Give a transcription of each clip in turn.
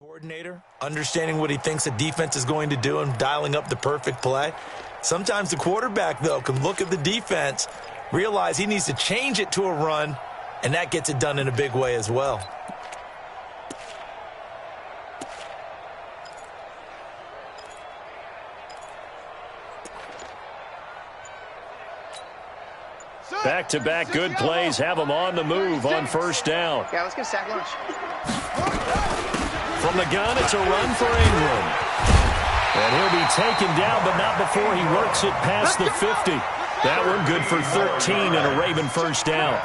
Coordinator, understanding what he thinks the defense is going to do and dialing up the perfect play. Sometimes the quarterback, though, can look at the defense, realize he needs to change it to a run, and that gets it done in a big way as well. Back-to-back good plays have him on the move on first down. Yeah, let's get a sack lunch. From the gun, it's a run for Ingram. And he'll be taken down, but not before he works it past the 50. That one good for 13 and a Raven first down.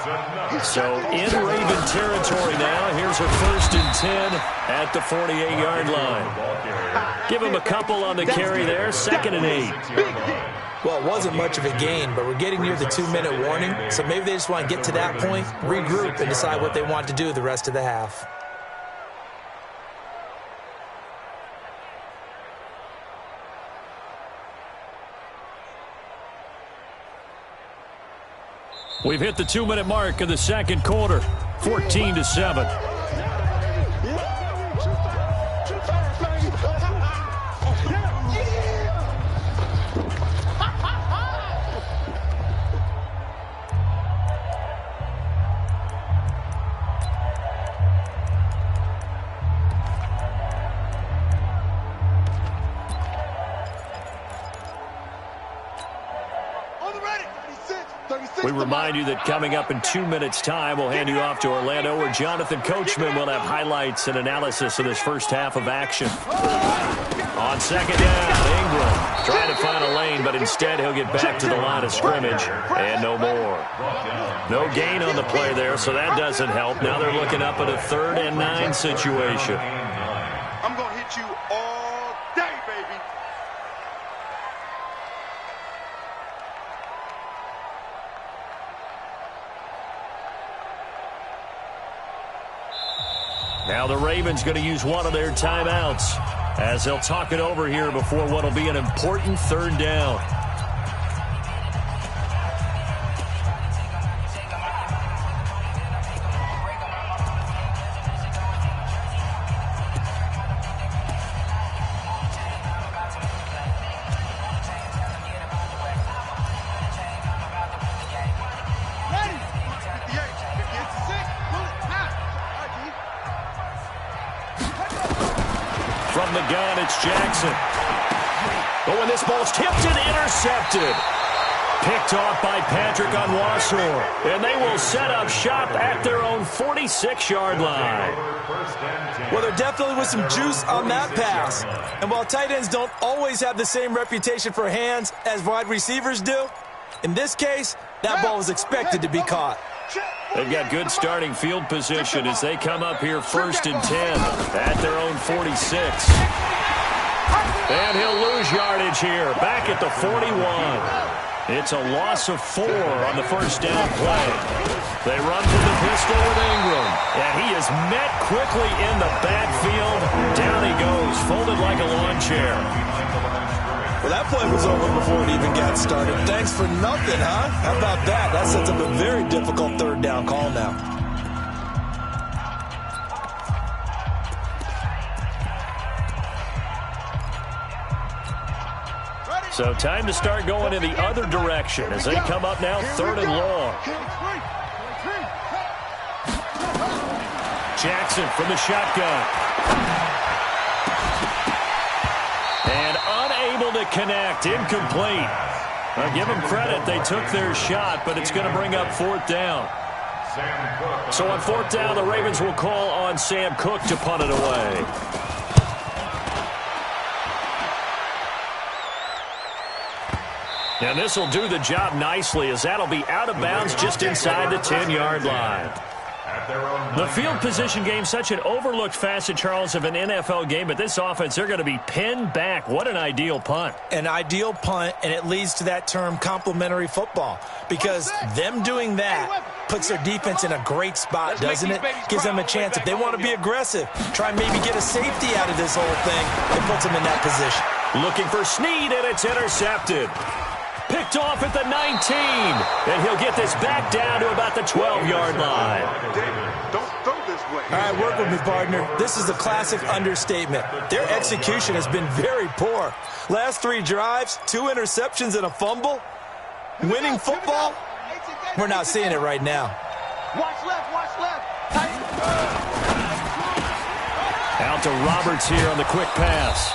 So in Raven territory now. Here's her 1st and 10 at the 48-yard line. Give him a couple on the carry there. 2nd and 8. Well, it wasn't much of a gain, but we're getting near the 2-minute warning, so maybe they just want to get to that point, regroup, and decide what they want to do the rest of the half. We've hit the 2-minute mark of the second quarter, 14-7. We remind you that coming up in 2 minutes' time, we'll hand you off to Orlando, where Jonathan Coachman will have highlights and analysis of this first half of action. On second down, Ingram trying to find a lane, but instead he'll get back to the line of scrimmage, and no more. No gain on the play there, so that doesn't help. Now they're looking up at a 3rd and 9 situation. I'm going to hit you all day, baby. Now the Ravens going to use one of their timeouts as they'll talk it over here before what will be an important 3rd down. From the gun, it's Jackson. But when this ball's tipped and intercepted. Picked off by Patrick Onwuasor. And they will set up shop at their own 46-yard line. Well, there definitely was some juice on that pass. And while tight ends don't always have the same reputation for hands as wide receivers do, in this case, that ball was expected to be caught. They've got good starting field position as they come up here 1st and 10 at their own 46. And he'll lose yardage here, back at the 41. It's a loss of 4 on the first down play. They run from the pistol with Ingram. And he is met quickly in the backfield. Down he goes, folded like a lawn chair. Well, that play was over before it even got started. Thanks for nothing, huh? How about that? That sets up a very difficult 3rd down call now. So time to start going in the other direction as they come up now 3rd and long. Jackson from the shotgun. And unable to connect, incomplete. I'll give them credit, they took their shot, but it's going to bring up 4th down. So on 4th down, the Ravens will call on Sam Cook to punt it away. And this will do the job nicely as that'll be out of bounds just inside the 10-yard line. The field position game, such an overlooked facet, Charles, of an NFL game, but this offense, they're going to be pinned back. What an ideal punt. An ideal punt, and it leads to that term complementary football, because them doing that puts their defense in a great spot, doesn't it? Gives them a chance. If they want to be aggressive, try and maybe get a safety out of this whole thing, it puts them in that position. Looking for Snead, and it's intercepted. Picked off at the 19, and he'll get this back down to about the 12-yard line. David, don't throw this this way. All right, work with me, partner. This is a classic understatement. Their execution has been very poor. Last 3 drives, 2 interceptions and a fumble. Winning football? We're not seeing it right now. Watch left, watch left. Out to Roberts here on the quick pass.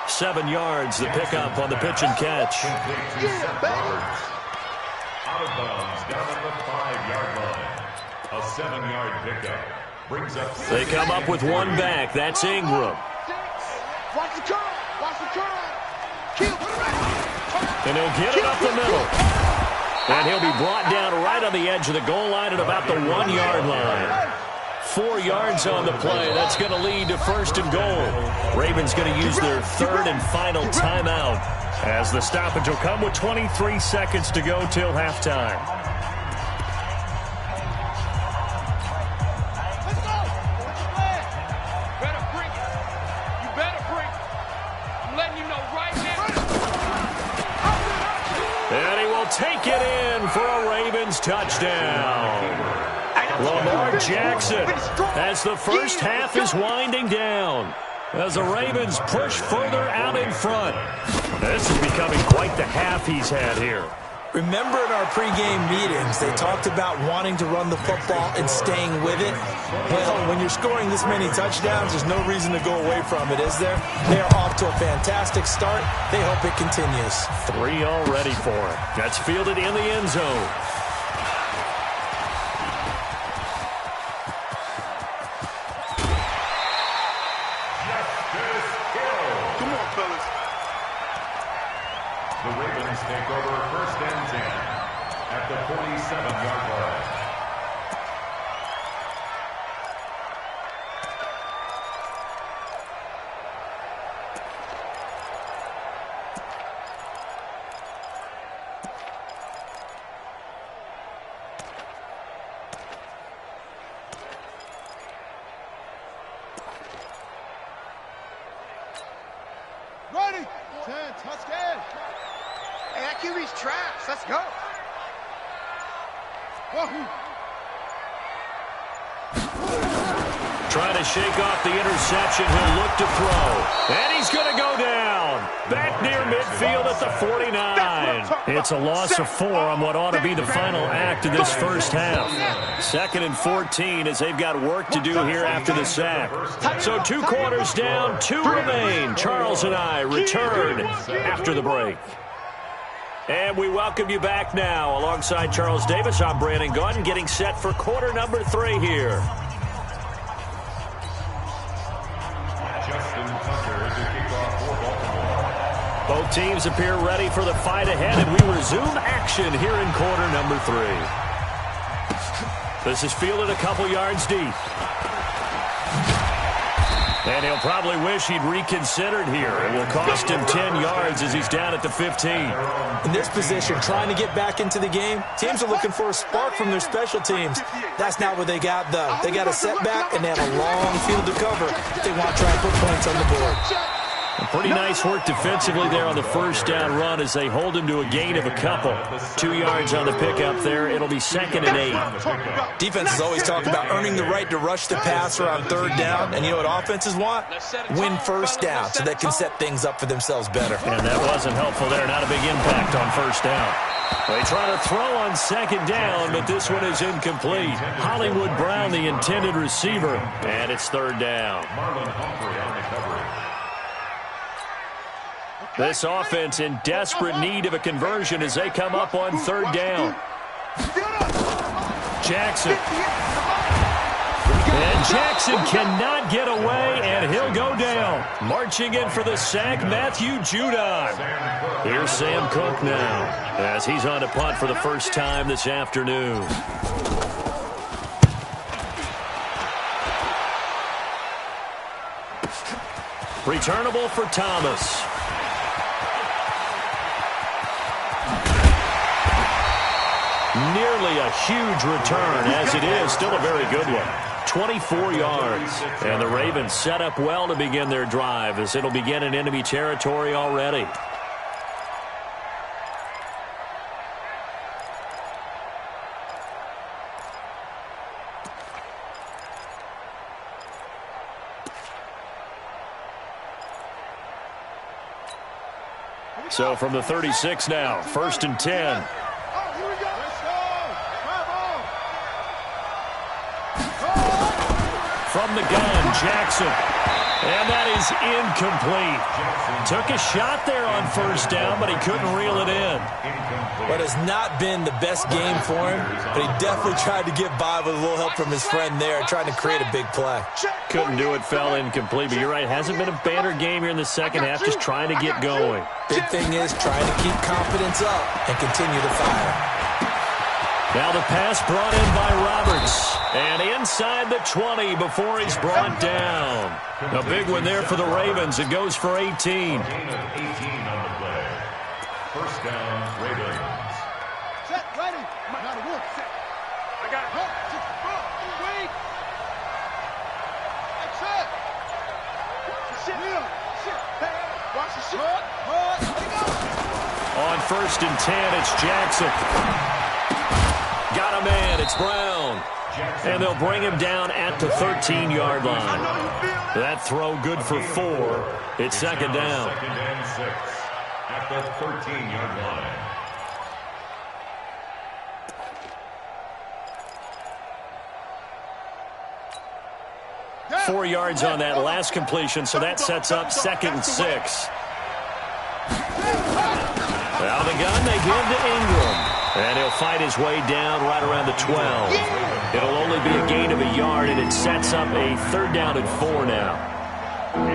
7 yards, the pickup on the pitch and catch. Roberts. Out of bounds, down at the 5-yard line. A 7-yard pickup. Brings up. They come up with 1 back. That's Ingram. Watch the curl, watch the curl. And he'll get it up the middle. And he'll be brought down right on the edge of the goal line at about the 1-yard line. 4 yards on the play. That's going to lead to 1st and goal. Ravens going to use their 3rd and final timeout, as the stoppage will come with 23 seconds to go till halftime. Let's go. Better bring it. You better bring it. I'm letting you know right now. And he will take it in for a Ravens touchdown. Lamar Jackson, as the first half is winding down, as the Ravens push further out in front. This is becoming quite the half he's had here. Remember in our pregame meetings, they talked about wanting to run the football and staying with it? Well, when you're scoring this many touchdowns, there's no reason to go away from it, is there? They are off to a fantastic start. They hope it continues. 3 already for him. That's fielded in the end zone. Come on, fellas. The Ravens take over 1st and 10 at the 47-yard line. Ready. 10, touchdown. Hey, that QB's trash. Let's go. Wahoo. Trying to shake off the interception. He'll look to throw. And he's going to go down. Back near midfield at the 49. It's a loss of 4 on what ought to be the final act of this first half. 2nd and 14 as they've got work to do here after the sack. So 2 quarters down, 2 remain. Charles and I return after the break. And we welcome you back now. Alongside Charles Davis, I'm Brandon Gaudin, getting set for quarter number 3 here. Both teams appear ready for the fight ahead, and we resume action here in quarter number 3. This is fielded a couple yards deep. And he'll probably wish he'd reconsidered here. It will cost him 10 yards as he's down at the 15. In this position, trying to get back into the game, teams are looking for a spark from their special teams. That's not what they got, though. They got a setback, and they have a long field to cover if they want to try and put points on the board. Pretty nice work defensively there on the first down run as they hold him to a gain of a couple. 2 yards on the pickup there. It'll be 2nd and 8. Defenses always talk about earning the right to rush the passer on 3rd down. And you know what offenses want? Win 1st down so they can set things up for themselves better. And that wasn't helpful there. Not a big impact on 1st down. They try to throw on 2nd down, but this one is incomplete. Hollywood Brown, the intended receiver. And it's 3rd down. This offense in desperate need of a conversion as they come up on 3rd down. Jackson. And Jackson cannot get away, and he'll go down. Marching in for the sack, Matthew Judon. Here's Sam Cook now as he's on to punt for the first time this afternoon. Returnable for Thomas. Nearly a huge return, as it is still a very good one. 24 yards. And the Ravens set up well to begin their drive as it'll begin in enemy territory already. So from the 36 now, 1st and 10. From the gun, Jackson. And that is incomplete. Took a shot there on 1st down, but he couldn't reel it in. What has not been the best game for him, but he definitely tried to get by with a little help from his friend there, trying to create a big play. Couldn't do it, fell incomplete. But you're right, hasn't been a banner game here in the second half, just trying to get going. Big thing is trying to keep confidence up and continue to fire. Now the pass brought in by Roberts. And inside the 20 before he's brought down. A big one there for the Ravens. It goes for 18. Gain of 18 on the play. 1st down, Ravens. Set, ready. Not a work, set. I got it. Wait. That's it. Shit. Shit. Watch the shit. Let it go. On 1st and 10, it's Jackson. Got a man. It's Brown. And they'll bring him down at the 13-yard line. That throw good for 4. It's 2nd down. 2nd and 6 at the 13-yard line. 4 yards on that last completion, so that sets up 2nd and 6. Out of the gun, they give to Ingram. And he'll fight his way down right around the 12. It'll only be a gain of a yard, and it sets up a 3rd down and 4 now.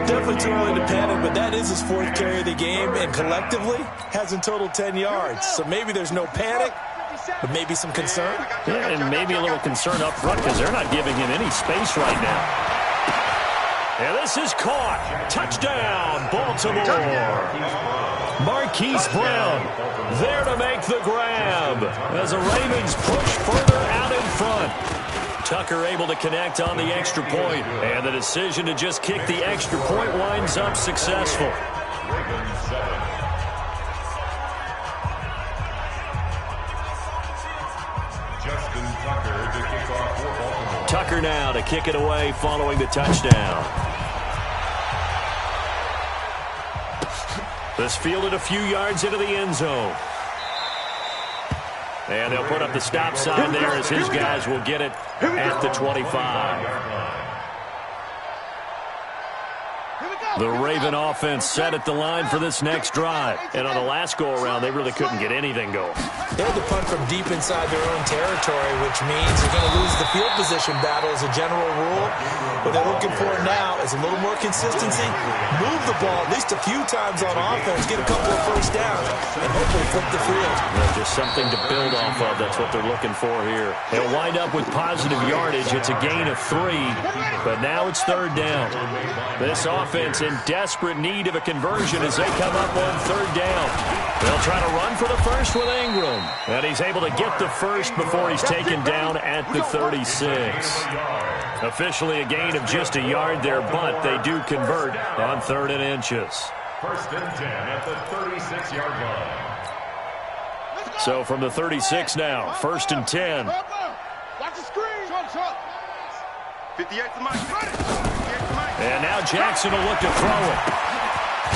Definitely too early to panic, but that is his 4th carry of the game, and collectively has in total 10 yards. So maybe there's no panic, but maybe some concern. Yeah, and maybe a little concern up front because they're not giving him any space right now. And this is caught. Touchdown, Baltimore. Marquise Brown there to make the grab as the Ravens push further out in front. Tucker able to connect on the extra point, and the decision to just kick the extra point winds up successful. Ravens 7. Justin Tucker to kick off for Baltimore. Tucker now to kick it away following the touchdown. This fielded a few yards into the end zone. And they'll put up the stop sign there as his guys will get it at the 25. The Raven offense set at the line for this next drive. And on the last go-around, they really couldn't get anything going. They had to punt from deep inside their own territory, which means they're going to lose the field position battle as a general rule. What they're looking for now is a little more consistency, move the ball at least a few times on offense, get a couple of 1st downs, and hopefully flip the field. Well, just something to build off of. That's what they're looking for here. They'll wind up with positive yardage. It's a gain of 3, but now it's 3rd down. This offense in desperate need of a conversion as they come up on 3rd down. They'll try to run for the 1st with Ingram. And he's able to get the 1st before he's taken down at the 36. Officially a gain of just a yard there, but they do convert on 3rd and inches. 1st and 10 at the 36-yard line. So from the 36 now, 1st and 10. Watch the screen. 58 to Mike. And now Jackson will look to throw it.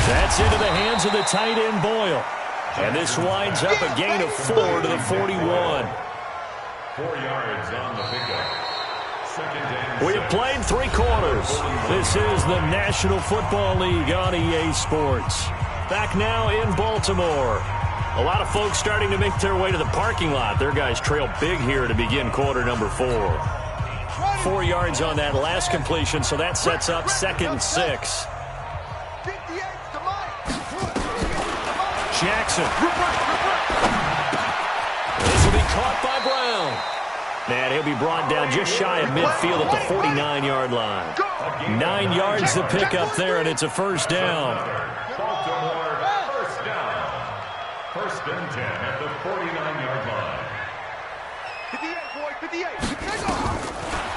That's into the hands of the tight end Boyle. And this winds up a gain of 4 to the 41. 4 yards on the pickup. 2nd and We have played 3 quarters. This is the National Football League on EA Sports. Back now in Baltimore. A lot of folks starting to make their way to the parking lot. Their guys trail big here to begin quarter number 4. 4 yards on that last completion, so that sets up 2nd and 6. Jackson. This will be caught by Brown. And he'll be brought down just shy of midfield at the 49-yard line. 9 yards to pick up there, and it's a 1st down. Baltimore 1st down. 1st and 10 at the 49-yard line. 58, boy, 58.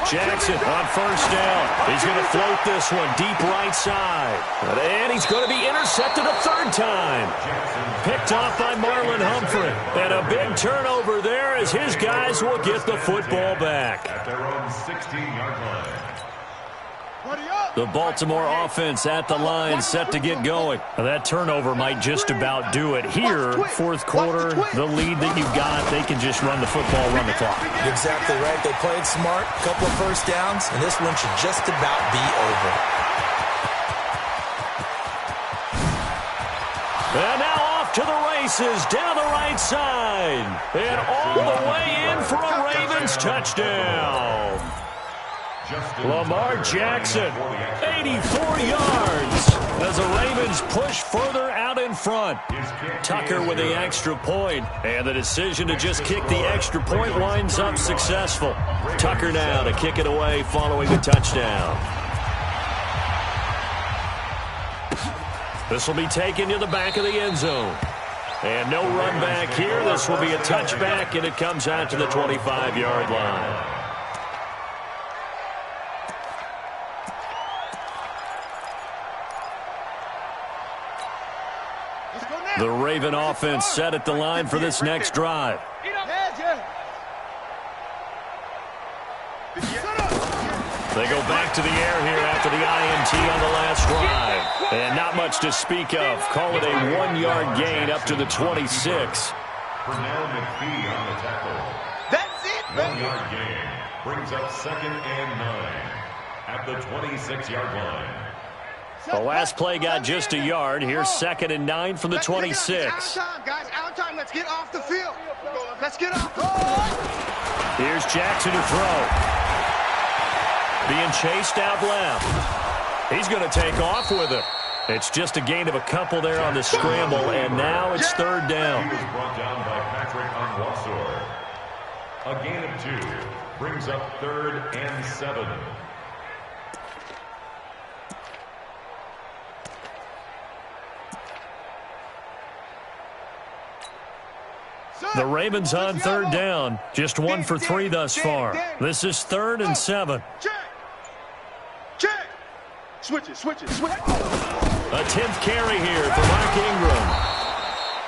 Jackson on 1st down. He's going to float this one deep right side. And he's going to be intercepted a 3rd time. Picked off by Marlon Humphrey. And a big turnover there as his guys will get the football back. At their own 16-yard line. The Baltimore offense at the line, set to get going. Now, that turnover might just about do it. Here, fourth quarter, the lead that you've got, they can just run the football, run the clock. Exactly right. They played smart, a couple of first downs, and this one should just about be over. And now off to the races, down the right side. And all the way in for a Ravens touchdown. Lamar Jackson, 84 yards as the Ravens push further out in front. Tucker with the extra point, and the decision to just kick the extra point winds up successful. Tucker now to kick it away following the touchdown. This will be taken to the back of the end zone. And no run back here. This will be a touchback, and it comes out to the 25-yard line. The Raven offense set at the line for this next drive. They go back to the air here after the INT on the last drive. And not much to speak of. Call it a 1-yard gain up to the 26. That's it, baby. 1-yard gain brings up 2nd and 9 at the 26-yard line. The last play got just a yard. Here's 2nd and 9 from the 26. Out of time, guys. Out of time. Let's get off the field. Let's get off. Here's Jackson to throw. Being chased out left. He's going to take off with it. It's just a gain of a couple there on the scramble, and now it's 3rd down. He was brought down by Patrick Onwuasor. A gain of 2 brings up 3rd and 7. The Ravens on 3rd down. Just 1 for 3 thus far. This is 3rd and 7. Check. Switch it. A 10th carry here for Mark Ingram.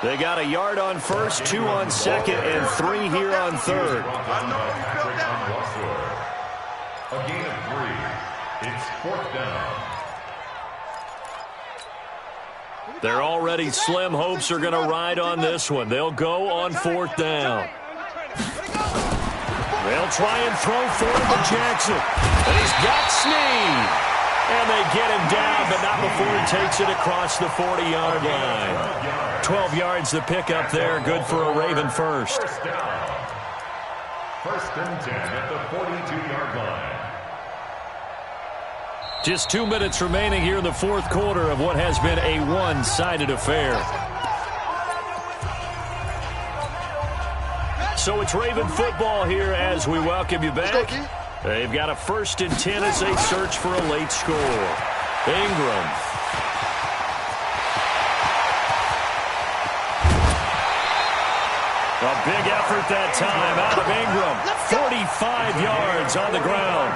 They got a yard on first, 2 on second, and 3 here on third. A gain of 3. It's 4th down. Their already slim hopes are going to ride on this one. They'll go on 4th down. They'll try and throw forward to Jackson. And he's got Snead. And they get him down, but not before he takes it across the 40-yard line. 12 yards to pick up there. Good for a Raven first. 1st down. 1st and 10 at the 42-yard line. Just 2 minutes remaining here in the fourth quarter of what has been a one-sided affair. So it's Raven football here as we welcome you back. They've got a 1st and 10 as they search for a late score. Ingram. A big effort that time out of Ingram. 45 yards on the ground.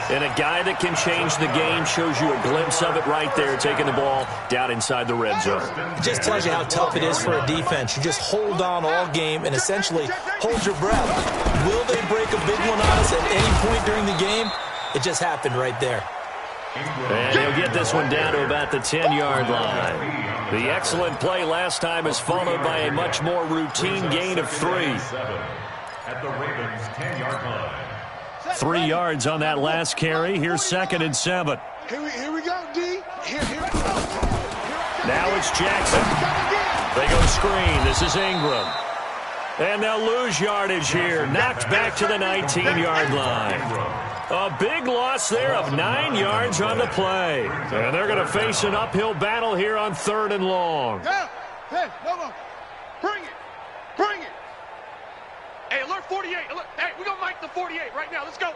And a guy that can change the game, shows you a glimpse of it right there, taking the ball down inside the red zone. It just tells you how tough it is for a defense. You just hold on all game and essentially hold your breath. Will they break a big one on us at any point during the game? It just happened right there. And he'll get this one down to about the 10-yard line. The excellent play last time is followed by a much more routine gain of 3. At the Ravens' 10-yard line. 3 yards on that last carry. Here's 2nd and 7. Here we go, D. Here we go. Now it's Jackson. They go screen. This is Ingram. And they'll lose yardage here. Knocked back to the 19-yard line. A big loss there of 9 yards on the play. And they're going to face an uphill battle here on 3rd and long. Hey, no. Bring it. Hey, alert 48. Alert. Hey, we're going to mic the 48 right now. Let's go.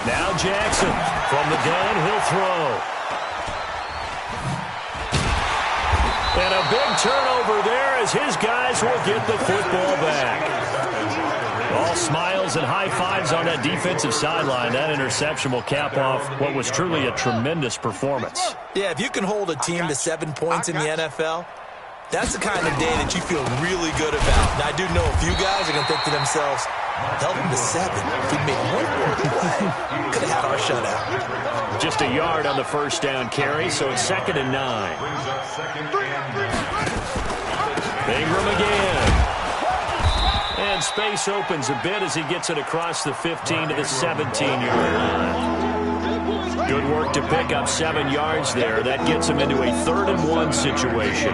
Now Jackson from the gun. He'll throw. And a big turnover there as his guys will get the football back. All smiles and high fives on that defensive sideline. That interception will cap off what was truly a tremendous performance. Yeah, if you can hold a team to 7 points in the NFL, that's the kind of day that you feel really good about. Now, I do know a few guys are going to think to themselves, Held him to 7. If we'd made one more play, could have had our shutout. Just a yard on the first down carry, so it's 2nd and 9. Ingram again. And space opens a bit as he gets it across the 15 to the 17-yard line. Good work to pick up 7 yards there. That gets him into a 3rd and 1 situation.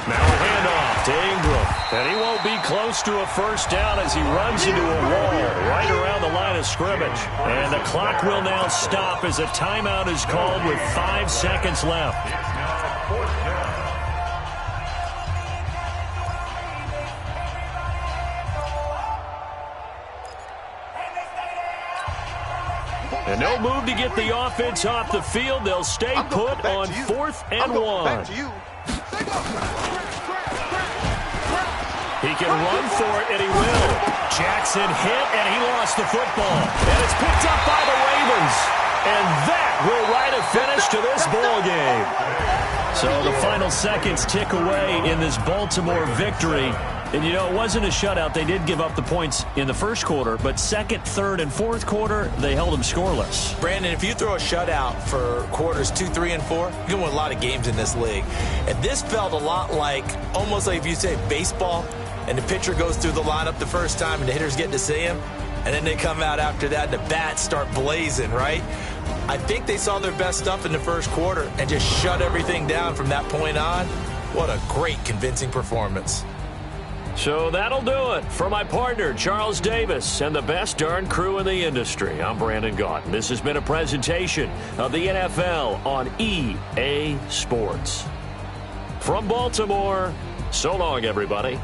Now a handoff to Ingram. And he won't be close to a first down as he runs into a wall right around the line of scrimmage. And the clock will now stop as a timeout is called with 5 seconds left. And no move to get the offense off the field. They'll stay put on 4th and 1. He can run for it, and he will. Jackson hit, and he lost the football. And it's picked up by the Ravens. And that will write a finish to this ball game. So the final seconds tick away in this Baltimore victory. And, you know, it wasn't a shutout. They did give up the points in the first quarter, but 2nd, 3rd, and 4th quarter, they held them scoreless. Brandon, if you throw a shutout for quarters 2, 3, and 4, you can win a lot of games in this league. And this felt a lot like, almost like if you say baseball, and the pitcher goes through the lineup the first time, and the hitters get to see him, and then they come out after that, and the bats start blazing, right? I think they saw their best stuff in the first quarter and just shut everything down from that point on. What a great, convincing performance. So that'll do it. For my partner, Charles Davis, and the best darn crew in the industry, I'm Brandon Gaudin. This has been a presentation of the NFL on EA Sports. From Baltimore, so long, everybody.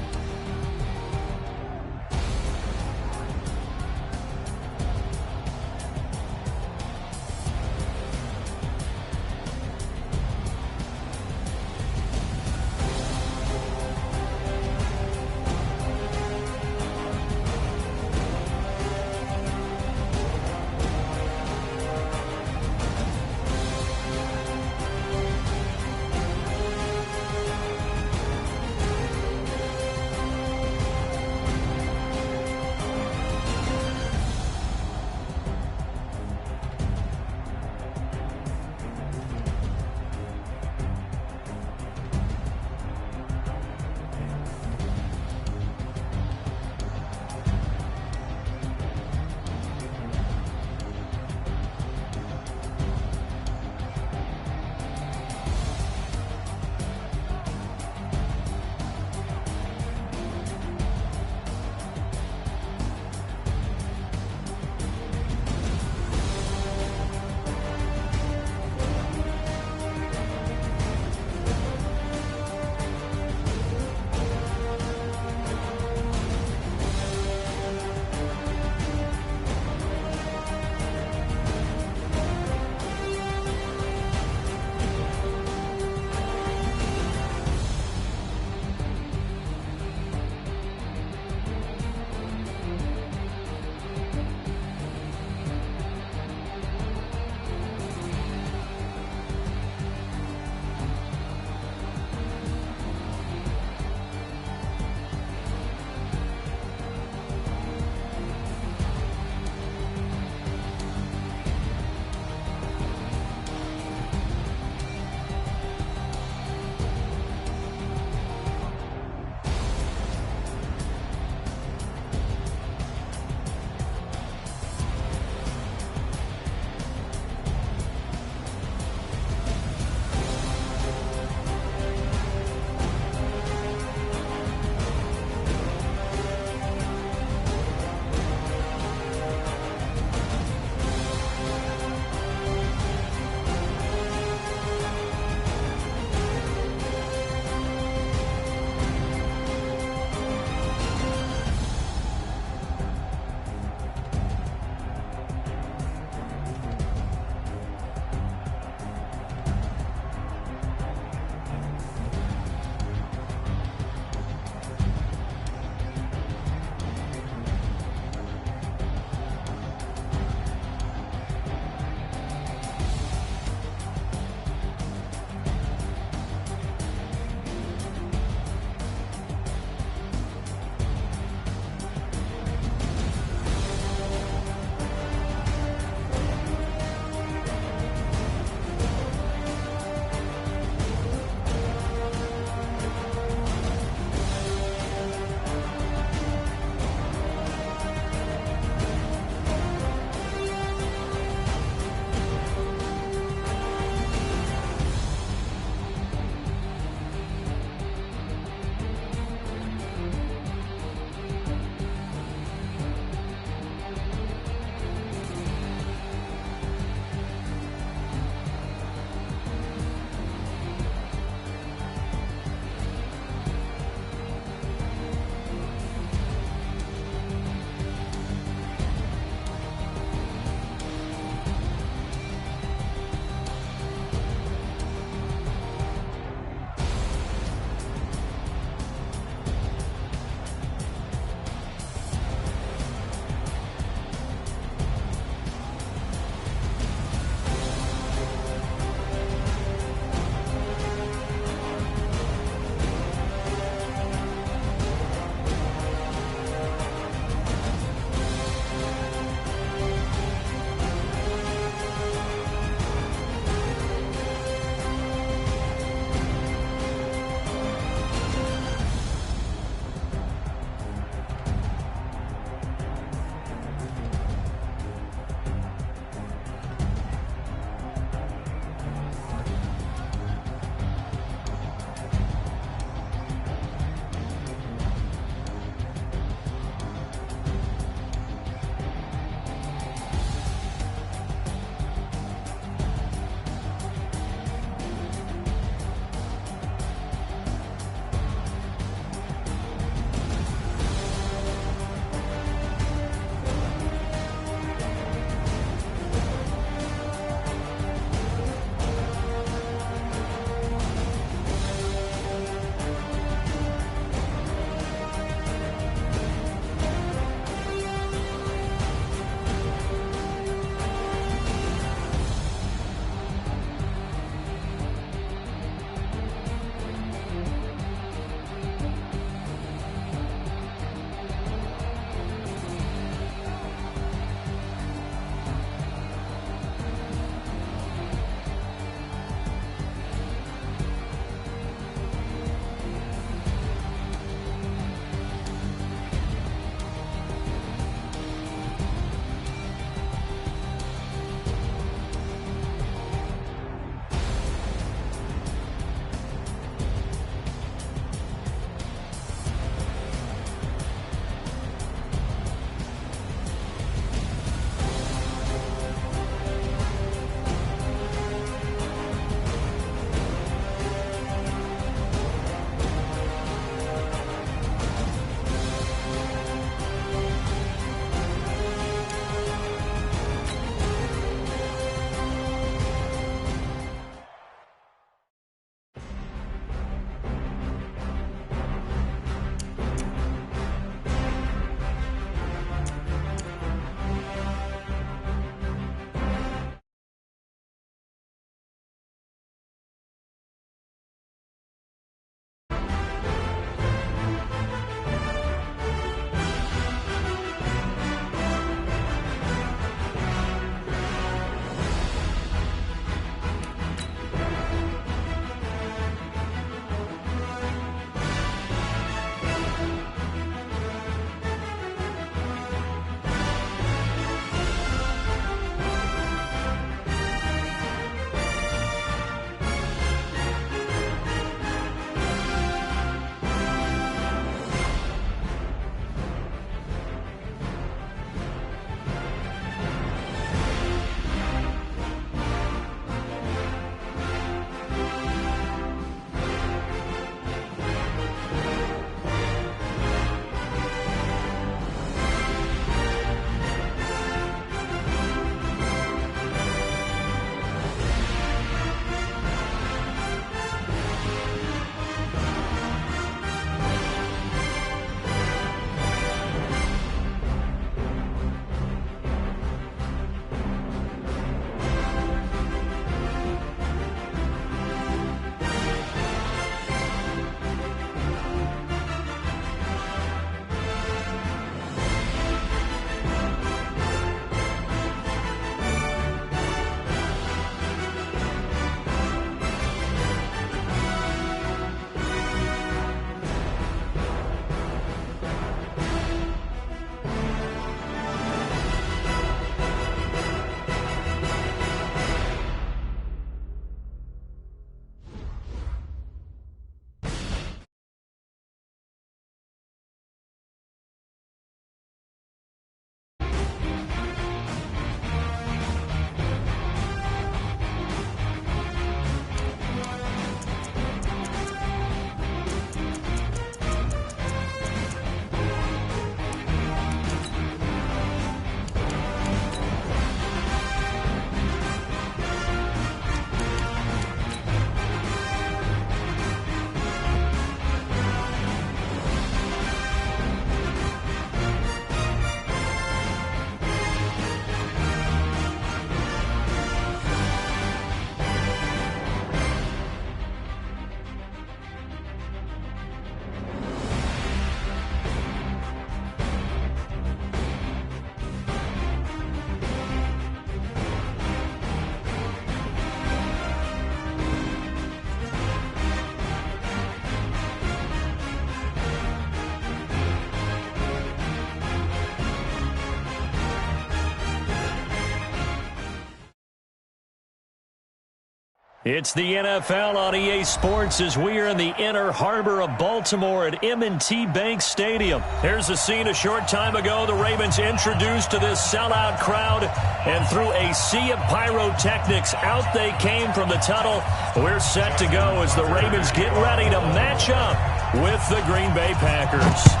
It's the NFL on EA Sports as we are in the inner harbor of Baltimore at M&T Bank Stadium. Here's a scene a short time ago. The Ravens introduced to this sellout crowd, and through a sea of pyrotechnics, out they came from the tunnel. We're set to go as the Ravens get ready to match up with the Green Bay Packers.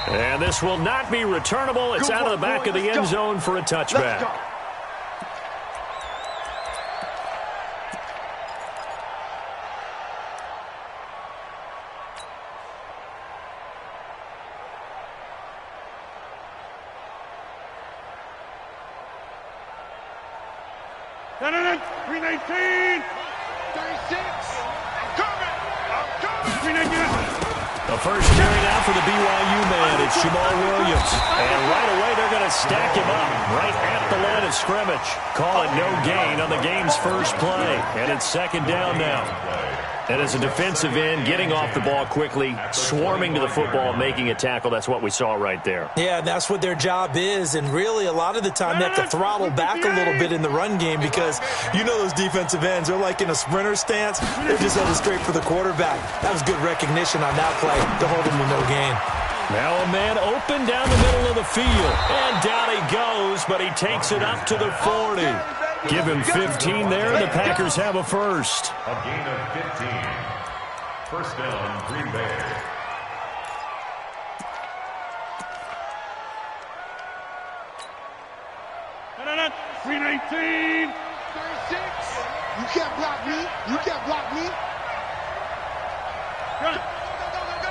And this will not be returnable. It's out of the back of the end zone for a touchback. No. 319. 36. I'm coming. 319. The first carry now for the BYU man. It's Jamal Williams. And right away, they're going to stack him up right at the line of scrimmage. Call it no gain on the game's first play. And it's second down now. And as a defensive end, getting off the ball quickly, swarming to the football, making a tackle, that's what we saw right there. Yeah, that's what their job is. And really, a lot of the time, they have to throttle back a little bit in the run game because you know those defensive ends, they're like in a sprinter stance. They're just headed straight for the quarterback. That was good recognition on that play to hold him to no gain. Now a man open down the middle of the field. And down he goes, but he takes it up to the 40. Give him 15 there, and the Packers have a first. A gain of 15. First down, Green Bay. No. 319. 36. You can't block me. You can't block me. Run. Go.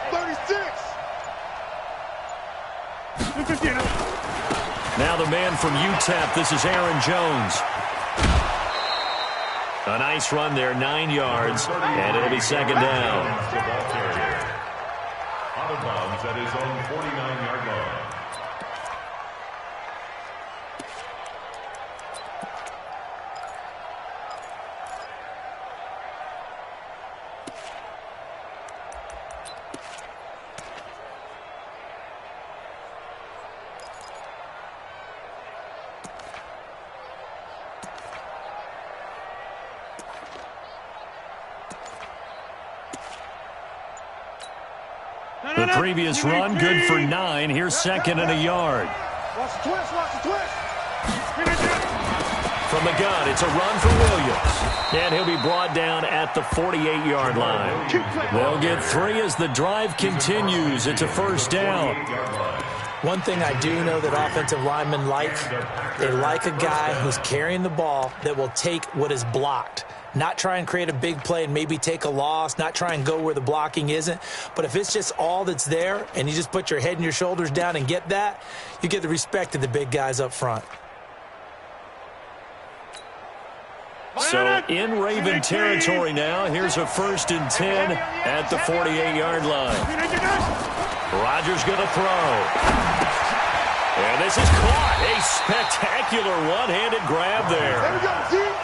36. Now the man from UTEP, this is Aaron Jones. A nice run there, 9 yards, and it'll be second down. Out of bounds at his own 49-yard line. The previous run, good for 9. Here's second and a yard. Watch the twist. From the gun, it's a run for Williams. And he'll be brought down at the 48-yard line. They'll get 3 as the drive continues. It's a first down. One thing I do know that offensive linemen like, they like a guy who's carrying the ball that will take what is blocked. Not try and create a big play and maybe take a loss, not try and go where the blocking isn't. But if it's just all that's there and you just put your head and your shoulders down and get that, you get the respect of the big guys up front. So in Raven territory now, here's a 1st and 10 at the 48-yard line. Rodgers going to throw. And this is caught. A spectacular one-handed grab there.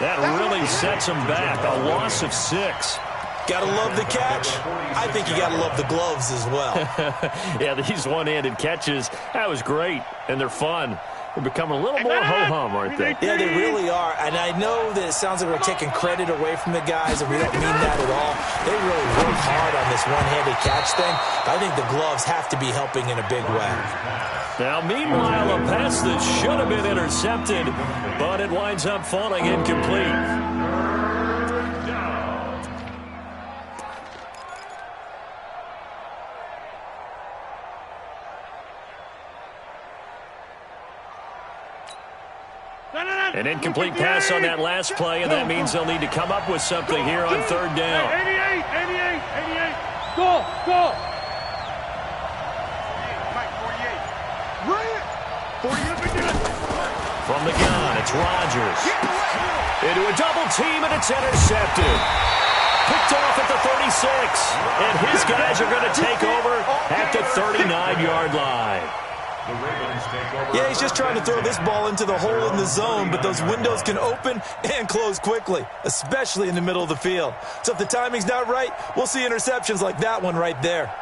That really sets him back. A loss of 6. Gotta love the catch. I think you gotta love the gloves as well. Yeah, these one-handed catches, that was great, and they're fun. They're becoming a little more ho-hum, aren't they? Yeah, they really are. And I know that it sounds like we're taking credit away from the guys, and we don't mean that at all. They really work hard on this one-handed catch thing. I think the gloves have to be helping in a big way. Now, meanwhile, a pass that should have been intercepted, but it winds up falling incomplete. An incomplete pass on that last play, and that means they'll need to come up with something here on third down. 88. Go. From the gun, it's Rodgers. Into a double team, and it's intercepted. Picked off at the 36. And his guys are going to take over at the 39-yard line. Yeah, he's just trying to throw this ball into the hole in the zone, but those windows can open and close quickly, especially in the middle of the field. So if the timing's not right, we'll see interceptions like that one right there.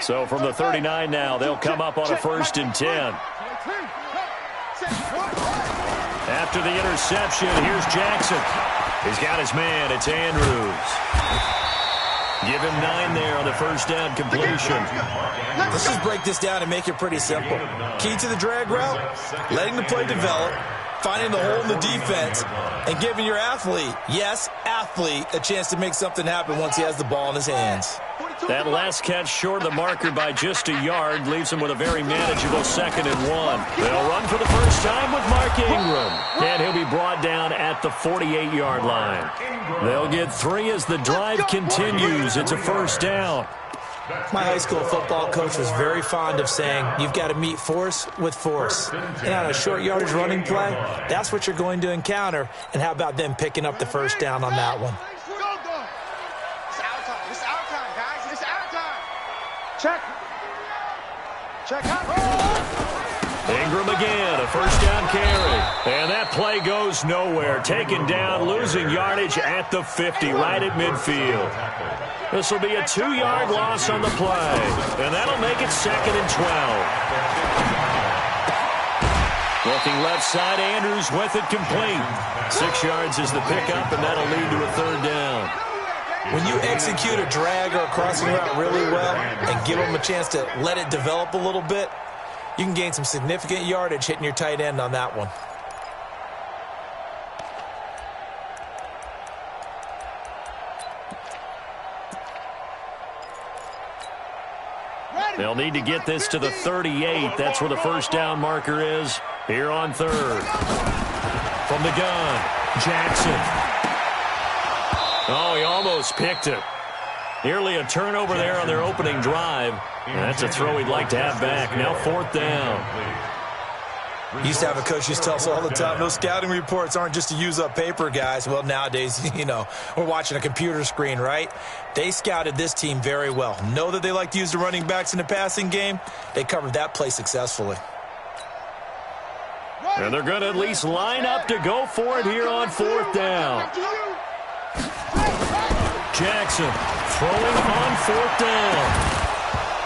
So from the 39 now, they'll come up on a 1st and 10. After the interception, here's Jackson. He's got his man. It's Andrews. Give him 9 there on the 1st down completion. Let's just break this down and make it pretty simple. Key to the drag route, letting the play develop, finding the hole in the defense, and giving your athlete, yes, athlete, a chance to make something happen once he has the ball in his hands. That last catch short of the marker by just a yard leaves him with a very manageable 2nd and 1. They'll run for the first time with Mark Ingram, and he'll be brought down at the 48-yard line. They'll get 3 as the drive continues. It's a 1st down. My high school football coach was very fond of saying, you've got to meet force with force. And on a short yardage running play, that's what you're going to encounter. And how about them picking up the 1st down on that one? Check out. Ingram again, a 1st down carry. And that play goes nowhere. Taken down, losing yardage at the 50, right at midfield. This will be a 2-yard loss on the play. And that'll make it 2nd and 12. Looking left side, Andrews with it complete. 6 yards is the pickup, and that'll lead to a 3rd down. When you execute a drag or a crossing route really well and give them a chance to let it develop a little bit, you can gain some significant yardage hitting your tight end on that one. They'll need to get this to the 38. That's where the 1st down marker is here on 3rd. From the gun, Jackson. Oh, he almost picked it. Nearly a turnover there on their opening drive. And that's a throw he'd like to have back. Now 4th down. We used to have a coach who used to tell us all the time, those scouting reports aren't just to use up paper, guys. Well, nowadays, we're watching a computer screen, right? They scouted this team very well. Know that they like to use the running backs in the passing game. They covered that play successfully. And they're going to at least line up to go for it here on 4th down. Jackson throwing on 4th down.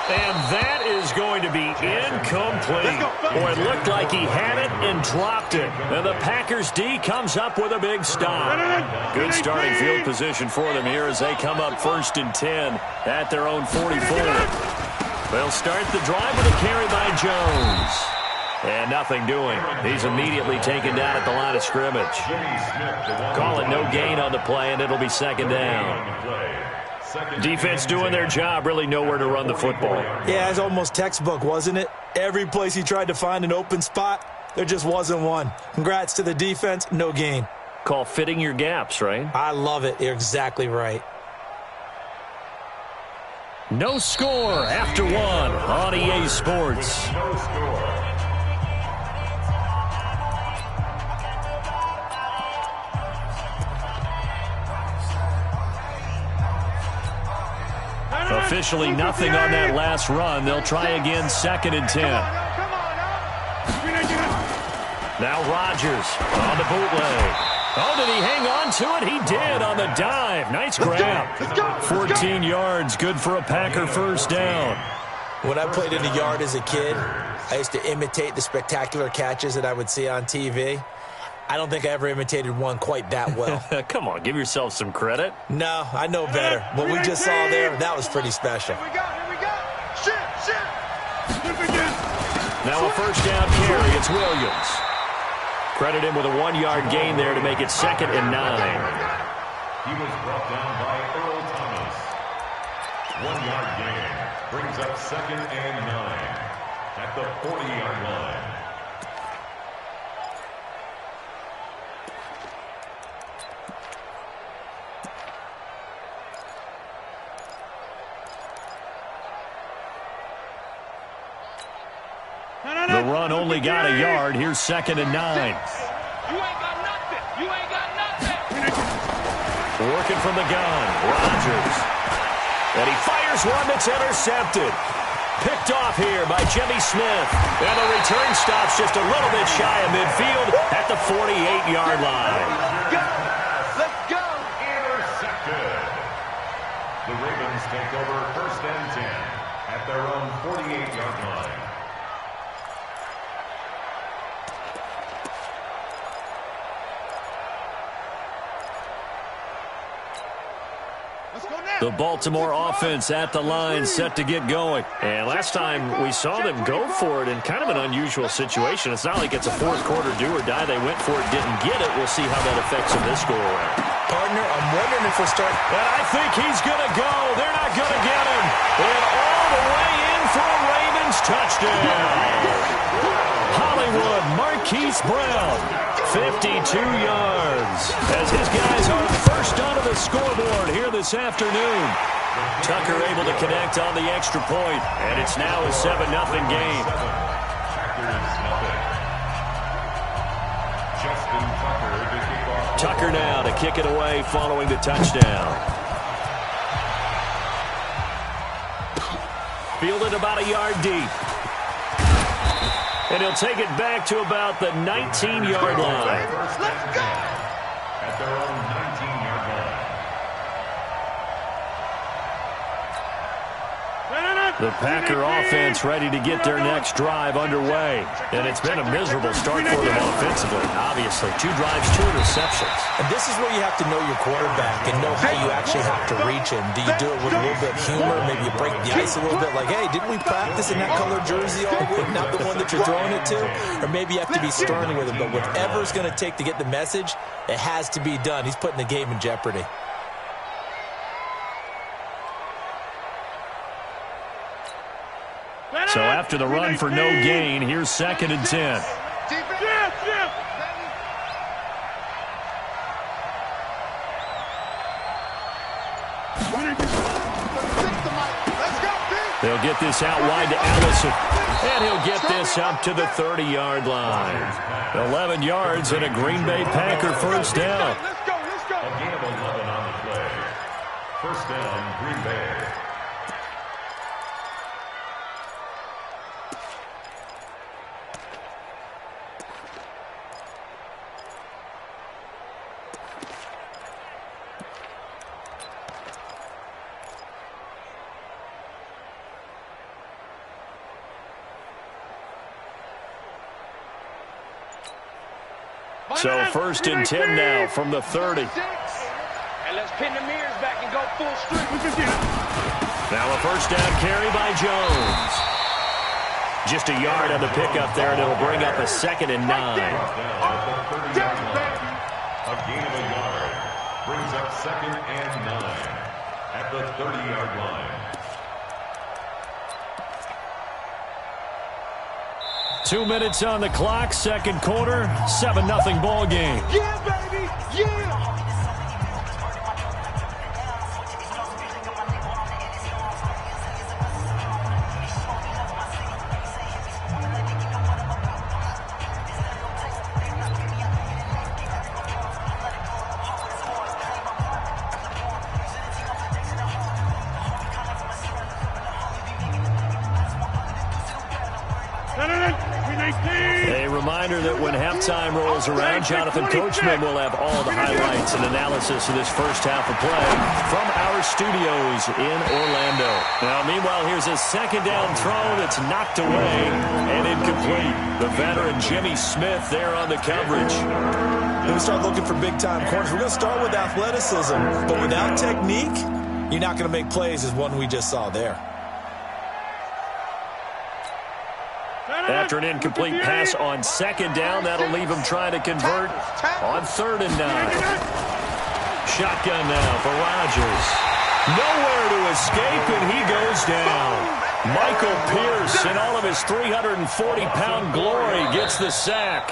And that is going to be incomplete. Boy, it looked like he had it and dropped it. And the Packers D comes up with a big stop. Good starting field position for them here as they come up 1st and 10 at their own 44. They'll start the drive with a carry by Jones. And nothing doing. He's immediately taken down at the line of scrimmage. Call it no gain on the play, and it'll be 2nd down. Defense doing their job, really nowhere to run the football. Yeah, it's almost textbook, wasn't it? Every place he tried to find an open spot, there just wasn't one. Congrats to the defense, no gain. Call fitting your gaps, right? I love it. You're exactly right. No score after 1 on EA Sports. No score. Officially nothing on that last run. They'll try again 2nd and 10. Now Rodgers on the bootleg. Oh, did he hang on to it? He did on the dive. Nice grab. 14 yards, good for a Packer 1st down. When I played in the yard as a kid, I used to imitate the spectacular catches that I would see on TV. I don't think I ever imitated one quite that well. Come on, give yourself some credit. No, I know better. What we just saw there, that was pretty special. Here we go. Shit. Now a 1st down carry. It's Williams. Credit him with a 1-yard gain there to make it 2nd and 9. He was brought down by Earl Thomas. 1-yard gain brings up 2nd and 9 at the 40-yard line. The run only got a yard. Here's 2nd and 9. You ain't got nothing. You ain't got nothing. Working from the gun. Rodgers. And he fires one that's intercepted. Picked off here by Jimmy Smith. And the return stops just a little bit shy of midfield at the 48-yard line. Let's go. Intercepted. The Ravens take over 1st and 10 at at their own 48-yard line. The Baltimore offense at the line, set to get going. And last time we saw them go for it in kind of an unusual situation. It's not like it's a fourth quarter do or die. They went for it, didn't get it. We'll see how that affects them this go around. Partner, I'm wondering if we're starting. And I think he's going to go. They're not going to get him. And all the way in for a Ravens touchdown. Hollywood, Marquise Brown, 52 yards. As his guys are first onto the scoreboard here this afternoon. Tucker able to connect on the extra point, and it's now a 7-0 game. Tucker now to kick it away following the touchdown. Fielded about a yard deep. And he'll take it back to about the 19-yard line. Let's go! At their own 19-yard line. The Packer offense ready to get their next drive underway. And it's been a miserable start for them offensively, obviously. 2 drives, 2 interceptions. And this is where you have to know your quarterback and know how you actually have to reach him. Do you do it with a little bit of humor? Maybe you break the ice a little bit like, hey, didn't we practice in that color jersey all week, not the one that you're throwing it to? Or maybe you have to be stern with him. But whatever it's going to take to get the message, it has to be done. He's putting the game in jeopardy. So after the run for no gain, here's 2nd and 10. They'll get this out wide to Allison. And he'll get this up to the 30-yard line. 11 yards and a Green Bay Packer first down. A gain of 11 on the play. First down, Green Bay. So 1st and 10 now from the 30. And let's pin the mirrors back and go full streak. Now a first down carry by Jones. Just a yard on the pickup there, and it'll bring up a 2nd and 9. A gain of a yard brings up 2nd and 9 at the 30-yard line. 2 minutes on the clock, second quarter, 7-0 ball game. Yeah, baby. Yeah. A reminder that when halftime rolls around, Jonathan Coachman will have all the highlights and analysis of this first half of play from our studios in Orlando. Now, meanwhile, here's a 2nd down throw that's knocked away and incomplete. The veteran Jimmy Smith there on the coverage. When we start looking for big-time corners, we're going to start with athleticism, but without technique, you're not going to make plays as one we just saw there. After an incomplete pass on 2nd down, that'll leave him trying to convert on 3rd and 9. Shotgun now for Rodgers. Nowhere to escape, and he goes down. Michael Pierce, in all of his 340-pound glory, gets the sack.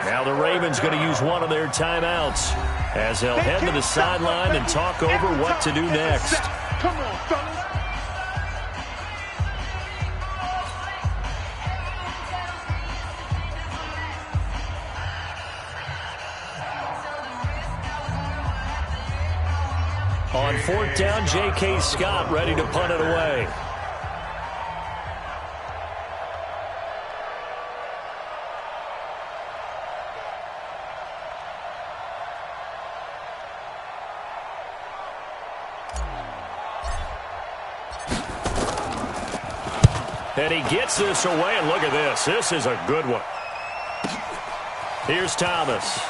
Now the Ravens going to use one of their timeouts as they'll head to the sideline and talk over what to do next. Come on, fellas. On 4th down, J.K. Scott ready to punt it away. And he gets this away, and look at this. This is a good one. Here's Thomas.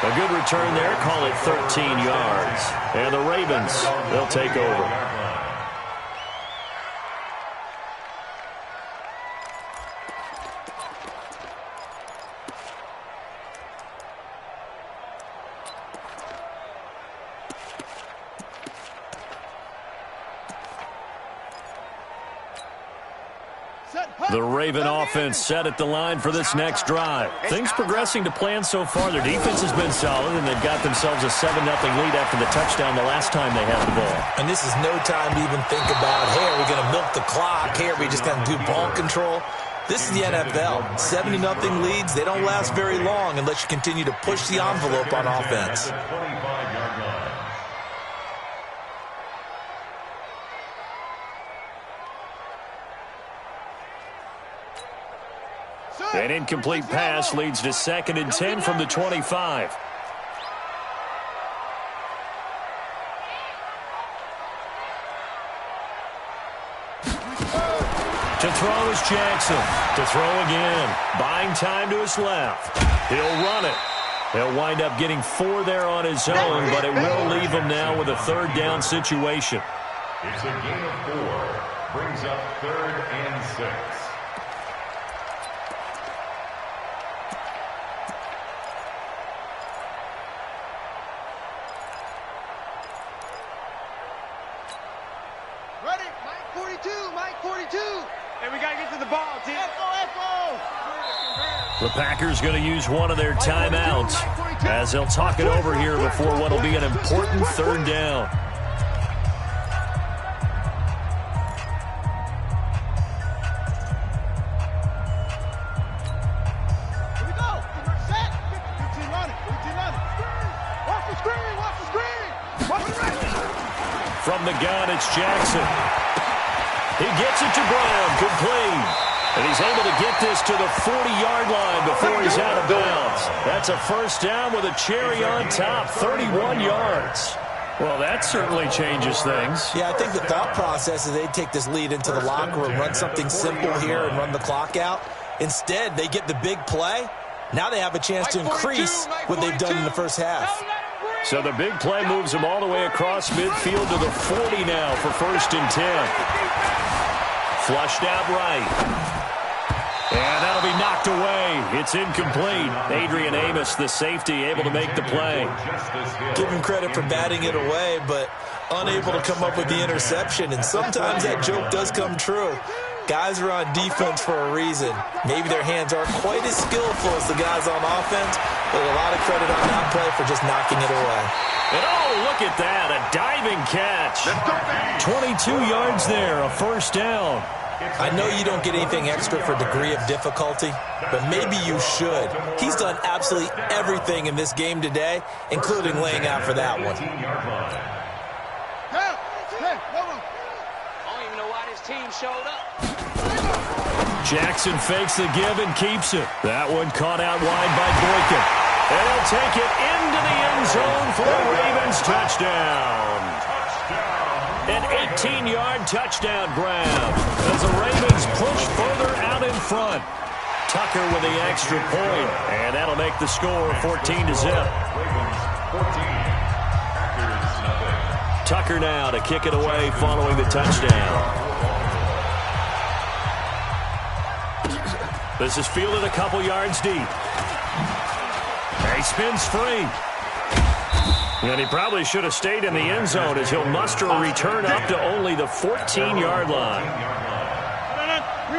A good return there. Call it 13 yards. And the Ravens, they'll take over. The Raven offense set at the line for this next drive. Things progressing to plan so far. Their defense has been solid, and they've got themselves a 7-0 lead after the touchdown the last time they had the ball. And this is no time to even think about, hey, are we going to milk the clock? Hey, are we just going to do ball control? This is the NFL. 70-0 leads, they don't last very long unless you continue to push the envelope on offense. An incomplete pass leads to 2nd and 10 from the 25. To throw is Jackson. To throw again. Buying time to his left. He'll run it. He'll wind up getting 4 there on his own, but it will leave him now with a 3rd down situation. It's a gain of 4. Brings up 3rd and 6. The Packers going to use one of their timeouts as they'll talk it over here before what will be an important 3rd down. Here we go. Set. 15 running. 15 running. Watch the screen. Watch the screen. Watch the screen. From the gun, it's Jackson. He gets it to Brown, complete. And he's able to get this to the 40-yard line before he's out of bounds. That's a 1st down with a cherry on top, 31 yards. Well, that certainly changes things. Yeah, I think the thought process is they'd take this lead into the locker room, run something simple here and run the clock out. Instead, they get the big play. Now they have a chance to increase what they've done in the first half. So the big play moves them all the way across midfield to the 40 now for 1st and 10. Flushed out right. And that'll be knocked away. It's incomplete. Adrian Amos, the safety, able to make the play. Give him credit for batting it away, but unable to come up with the interception. And sometimes that joke does come true. Guys are on defense for a reason. Maybe their hands aren't quite as skillful as the guys on offense, but a lot of credit on that play for just knocking it away. And oh, look at that, a diving catch. 22 yards there, a 1st down. I know you don't get anything extra for degree of difficulty, but maybe you should. He's done absolutely everything in this game today, including laying out for that one. I don't even know why this team showed up. Jackson fakes the give and keeps it. That one caught out wide by Boykin. And he'll take it into the end zone for the Ravens touchdown. An 18-yard touchdown grab as the Ravens push further out in front. Tucker with the extra point, and that'll make the score 14-0. Tucker now to kick it away following the touchdown. This is fielded a couple yards deep. He spins free. And he probably should have stayed in the end zone as he'll muster a return up to only the 14-yard line.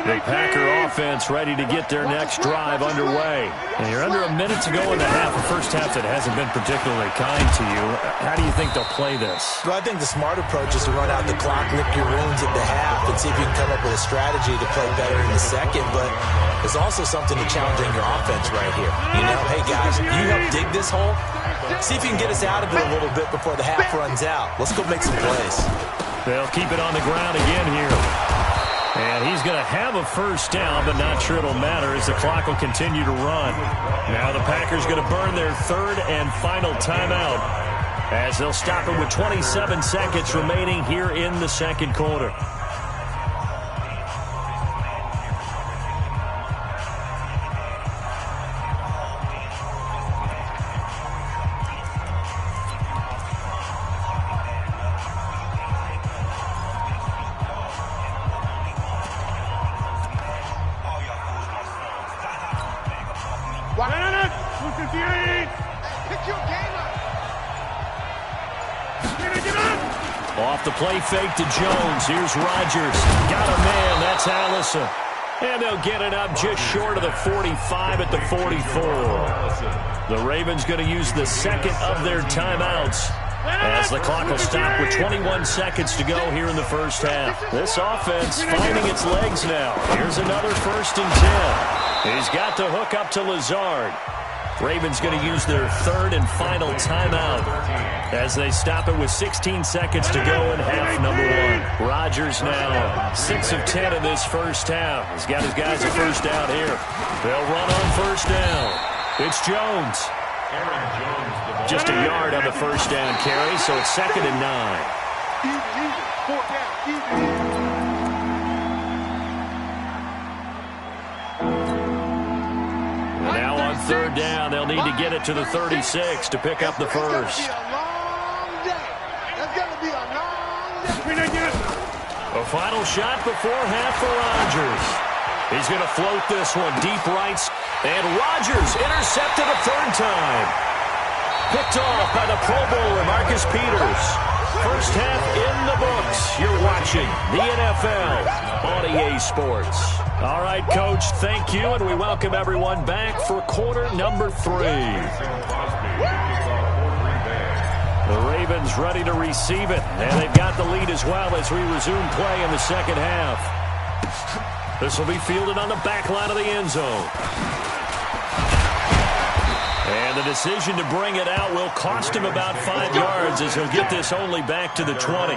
The Packer offense ready to get their next drive underway. And you're under a minute to go in the half, a first half that hasn't been particularly kind to you. How do you think they'll play this? Well, I think the smart approach is to run out the clock, lick your wounds at the half, and see if you can come up with a strategy to play better in the second. But there's also something to challenging your offense right here. You know, hey, guys, you help dig this hole. See if you can get us out of it a little bit before the half runs out. Let's go make some plays. They'll keep it on the ground again here. And he's going to have a first down, but not sure it'll matter as the clock will continue to run. Now the Packers going to burn their 3rd and final timeout. as they'll stop it with 27 seconds remaining here in the second quarter. Off the play fake to Jones. Here's Rodgers. Got a man. That's Allison. And they'll get it up just short of the 45 at the 44. The Ravens going to use the second of their timeouts as the clock will stop with 21 seconds to go here in the first half. This offense finding its legs now. Here's another 1st and 10. He's got the hook up to Lazard. Ravens going to use their third and final timeout as they stop it with 16 seconds to go in half number one. Rodgers now 6 of 10 in this first half. He's got his guys a first down here. They'll run on first down. It's Jones. Just a yard on the first down carry, so it's 2nd and 9. Third down, they'll need to get it to the 36 to pick up the first. A final shot before half for Rodgers. He's going to float this one deep right, and Rodgers intercepted a third time. Picked off by the Pro Bowler, Marcus Peters. First half in the books. You're watching the NFL on EA Sports. All right, Coach, thank you, and we welcome everyone back for quarter number 3. The Ravens ready to receive it, and they've got the lead as well as we resume play in the second half. This will be fielded on the back line of the end zone. And the decision to bring it out will cost him about 5 yards as he'll get this only back to the 20.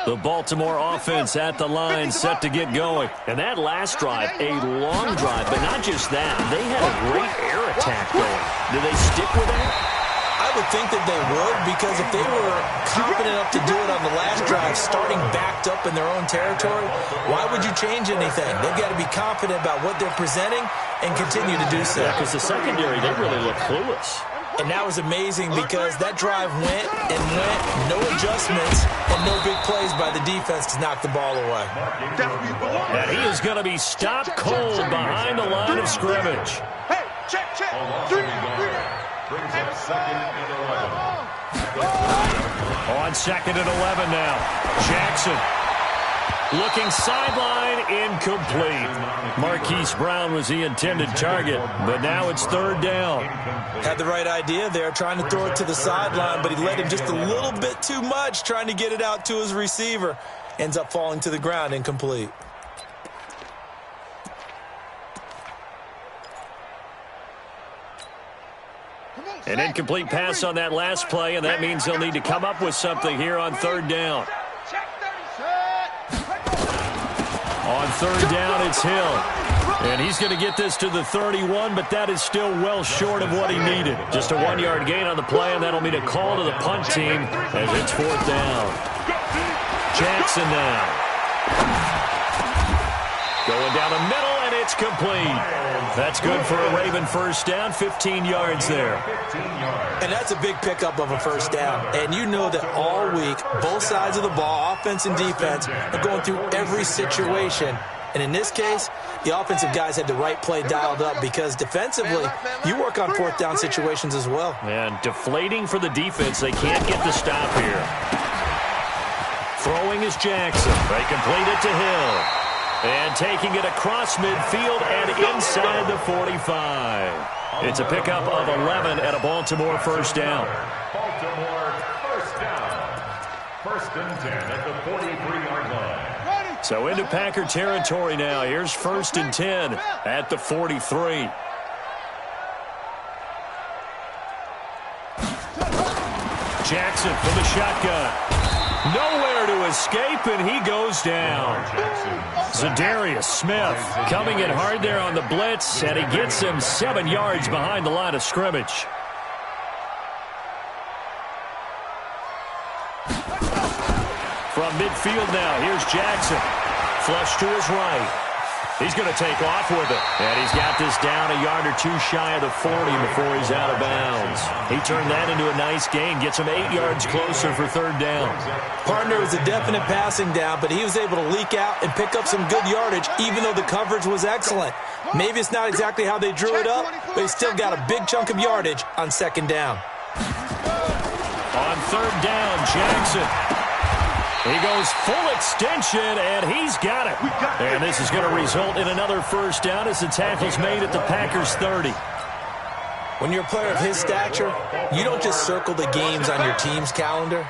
The Baltimore offense at the line, set to get going. And that last drive, a long drive, but not just that. They had a great air attack going. Do they stick with that? I would think that they would, because if they were confident enough to do it on the last drive, starting backed up in their own territory, why would you change anything? They've got to be confident about what they're presenting and continue to do so. Yeah, because the secondary, they really look clueless. And that was amazing because that drive went and went, no adjustments, and no big plays by the defense to knock the ball away. And he is going to be stopped cold behind the line of scrimmage. Hey, check. 3. Brings up 2nd and 11. On 2nd and 11 now. Jackson. Looking sideline, incomplete. Marquise Brown was the intended target, but now it's 3rd down. Had the right idea there, trying to throw it to the sideline, but he let him just a little bit too much, trying to get it out to his receiver. Ends up falling to the ground, incomplete. An incomplete pass on that last play, and that means they'll need to come up with something here on 3rd down. On 3rd down, it's Hill. And he's going to get this to the 31, but that is still well short of what he needed. Just a 1-yard gain on the play, and that'll mean a call to the punt team as it's 4th down. Jackson now. Going down the middle, and it's complete. That's good for a Raven first down, 15 yards there. And that's a big pickup of a first down. And you know that all week, both sides of the ball, offense and defense, are going through every situation. And in this case, the offensive guys had the right play dialed up because defensively, you work on 4th down situations as well. And deflating for the defense. They can't get the stop here. Throwing is Jackson. They complete it to Hill. And taking it across midfield and inside the 45. It's a pickup of 11 at a Baltimore first down. Baltimore first down. 1st and 10 at the 43-yard line. So into Packer territory now. Here's 1st and 10 at the 43. Jackson from the shotgun. Nowhere to escape, and he goes down. Zadarius Smith coming in hard there on the blitz, and he gets him 7 yards behind the line of scrimmage. From midfield now, here's Jackson. Flush to his right. He's going to take off with it. And he's got this down a yard or two shy of the 40 before he's out of bounds. He turned that into a nice gain. Gets him 8 yards closer for third down. Partner was a definite passing down, but he was able to leak out and pick up some good yardage, even though the coverage was excellent. Maybe it's not exactly how they drew it up, but he still got a big chunk of yardage on second down. On third down, Jackson. He goes full extension, and he's got it. And this is going to result in another first down as the tackle's made at the Packers' 30. When you're a player of his stature, you don't just circle the games on your team's calendar.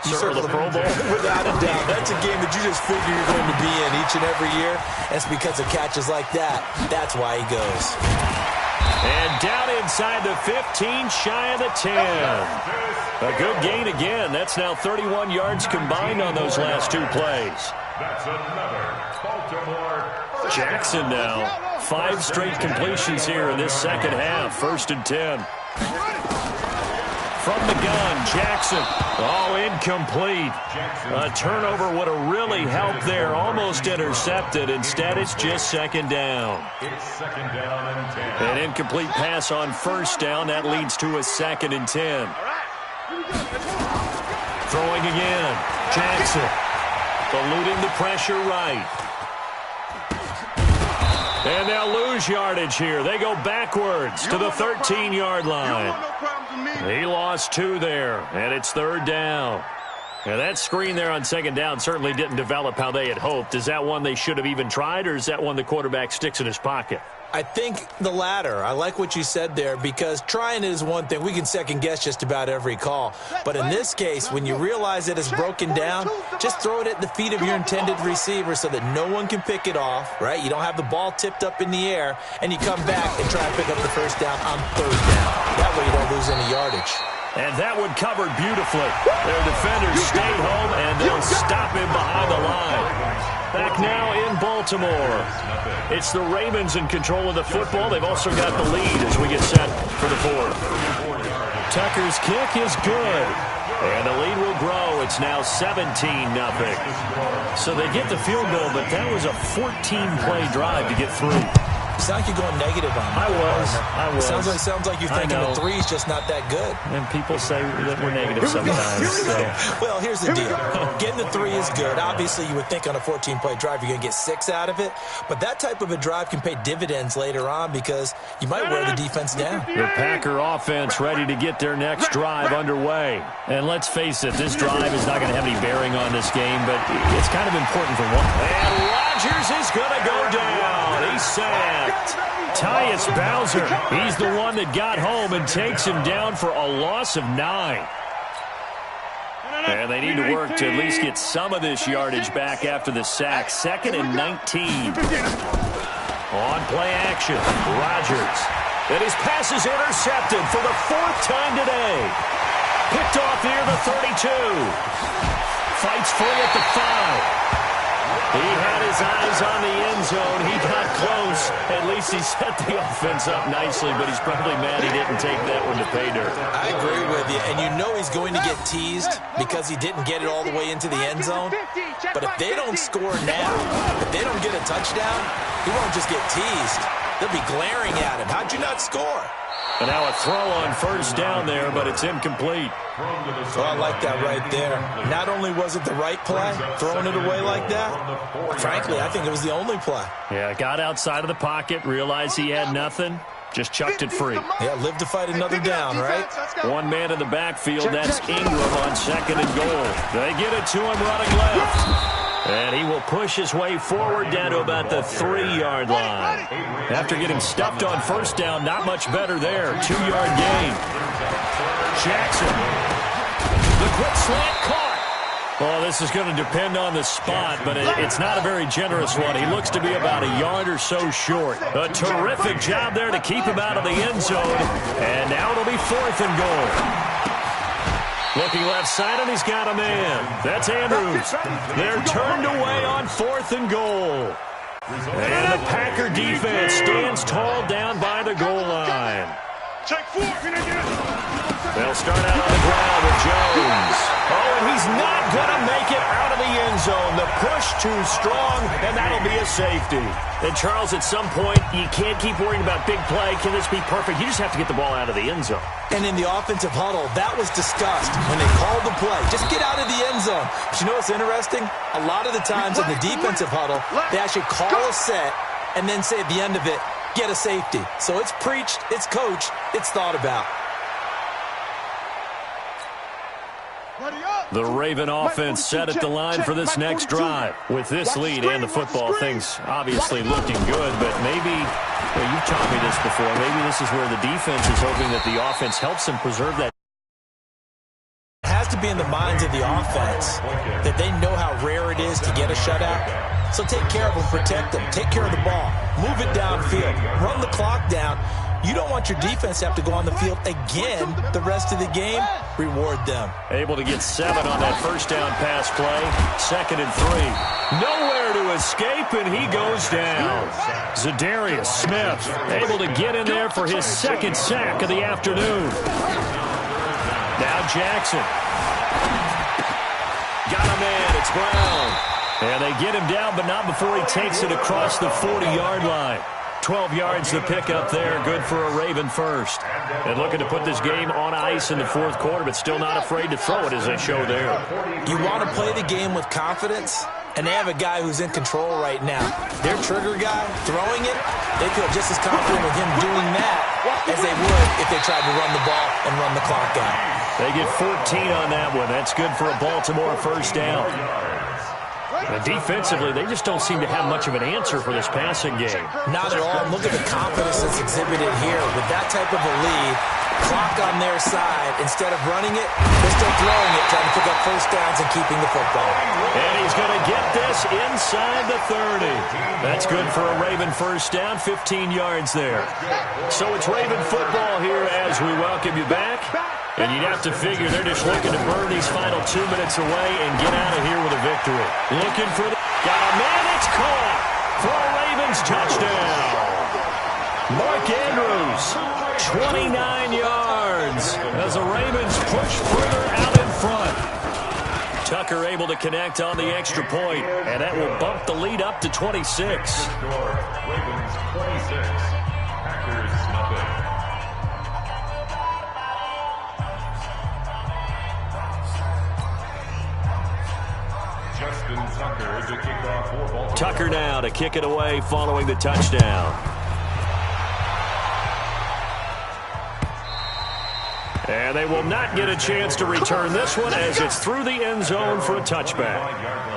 You circle the Pro Bowl. Without a doubt. That's a game that you just figure you're going to be in each and every year. It's because of catches like that. That's why he goes. And down inside the 15, shy of the 10. A good gain again. That's now 31 yards combined on those last 2 plays. That's another Baltimore. Jackson now. 5 straight completions here in this second half. 1st and 10. From the gun, Jackson. Oh, incomplete. A turnover would have really helped there. Almost intercepted. Instead, it's just second down. It's second down and 10. An incomplete pass on first down. That leads to a 2nd and 10. Throwing again. Jackson. Eluding the pressure right. And they'll lose yardage here. They go backwards to the 13-yard line. He lost 2 there, and it's third down. Now, that screen there on second down certainly didn't develop how they had hoped. Is that one they should have even tried, or is that one the quarterback sticks in his pocket? I think the latter. I like what you said there, because trying it is one thing. We can second-guess just about every call. But in this case, when you realize it is broken down, just throw it at the feet of your intended receiver so that no one can pick it off, right? You don't have the ball tipped up in the air, and you come back and try and pick up the first down on third down. That way you don't lose any yardage. And that one covered beautifully. Their defenders stayed home, and they'll stop him behind the line. Back now in Baltimore. It's the Ravens in control of the football. They've also got the lead as we get set for the 4th. Tucker's kick is good. And the lead will grow. It's now 17-0. So they get the field goal, but that was a 14-play drive to get through. You sound like you're going negative on me. I was. Sounds like you're thinking the 3's just not that good. And people say that we're negative sometimes. So. Well, here's the deal. Getting the 3 is good. Obviously, you would think on a 14-play drive you're going to get 6 out of it. But that type of a drive can pay dividends later on because you might wear the defense down. The Packer offense ready to get their next drive underway. And let's face it, this drive is not going to have any bearing on this game, but it's kind of important for one. And Rodgers is going to go down. He's sacked. Tyus Bowser, he's the one that got home and takes him down for a loss of 9. And they need to work to at least get some of this yardage back after the sack. 2nd and 19. On play action, Rodgers. And his pass is intercepted for the 4th time today. Picked off near the 32. Fights free at the 5. He had his eyes on the end zone. He got close. At least he set the offense up nicely, but he's probably mad he didn't take that one to pay dirt. I agree with you, and you know he's going to get teased because he didn't get it all the way into the end zone. But if they don't score now, if they don't get a touchdown, he won't just get teased. They'll be glaring at him. How'd you not score? And now a throw on first down there, but it's incomplete. Oh, I like that right there. Not only was it the right play, throwing it away like that, frankly, I think it was the only play. Yeah, got outside of the pocket, realized he had nothing, just chucked it free. Yeah, live to fight another down, right? One man in the backfield, that's Ingram on 2nd and goal. They get it to him running left. And he will push his way forward down to about the 3-yard line. After getting stuffed on first down, not much better there. 2-yard gain. Jackson. The quick slant caught. Well, this is going to depend on the spot, but it's not a very generous one. He looks to be about a yard or so short. A terrific job there to keep him out of the end zone. And now it'll be 4th and goal. Looking left side, and he's got a man. That's Andrews. They're turned away on 4th and goal. And the Packer defense stands tall down by the goal line. Check 4. They'll start out on the ground with Jones. Oh, and he's not going to make it out of the end zone. The push too strong, and that'll be a safety. And, Charles, at some point, you can't keep worrying about big play. Can this be perfect? You just have to get the ball out of the end zone. And in the offensive huddle, that was discussed when they called the play. Just get out of the end zone. But you know what's interesting? A lot of the times in the defensive huddle, they actually call a set and then say at the end of it, get a safety. So it's preached, it's coached, it's thought about. The Raven offense set at the line for this next drive. With this lead and the football, things obviously looking good, but maybe, well, you've taught me this before, maybe this is where the defense is hoping that the offense helps them preserve that. It has to be in the minds of the offense that they know how rare it is to get a shutout. So take care of them, protect them, take care of the ball, move it downfield, run the clock down. You don't want your defense to have to go on the field again the rest of the game. Reward them. Able to get 7 on that first down pass play. 2nd and 3. Nowhere to escape, and he goes down. Zadarius Smith able to get in there for his 2nd sack of the afternoon. Now Jackson. Got a man. It's Brown. And they get him down, but not before he takes it across the 40-yard line. 12 yards to pick up there. Good for a Raven first. And looking to put this game on ice in the 4th quarter, but still not afraid to throw it as they show there. You want to play the game with confidence, and they have a guy who's in control right now. Their trigger guy, throwing it, they feel just as confident with him doing that as they would if they tried to run the ball and run the clock out. They get 14 on that one. That's good for a Baltimore first down. And defensively, they just don't seem to have much of an answer for this passing game. Not at all. Look at the confidence that's exhibited here. With that type of a lead, clock on their side, instead of running it, they're still throwing it, trying to pick up first downs and keeping the football. And he's going to get this inside the 30. That's good for a Raven first down, 15 yards there. So it's Raven football here as we welcome you back. And you'd have to figure they're just looking to burn these final 2 minutes away and get out of here with a victory. Looking for the... Got a man, it's caught for a Ravens touchdown. Mark Andrews, 29 yards as the Ravens push further out in front. Tucker able to connect on the extra point, and that will bump the lead up to 26. Ravens 26, Packers nothing. Tucker now to kick it away following the touchdown. And they will not get a chance to return this one as it's through the end zone for a touchback.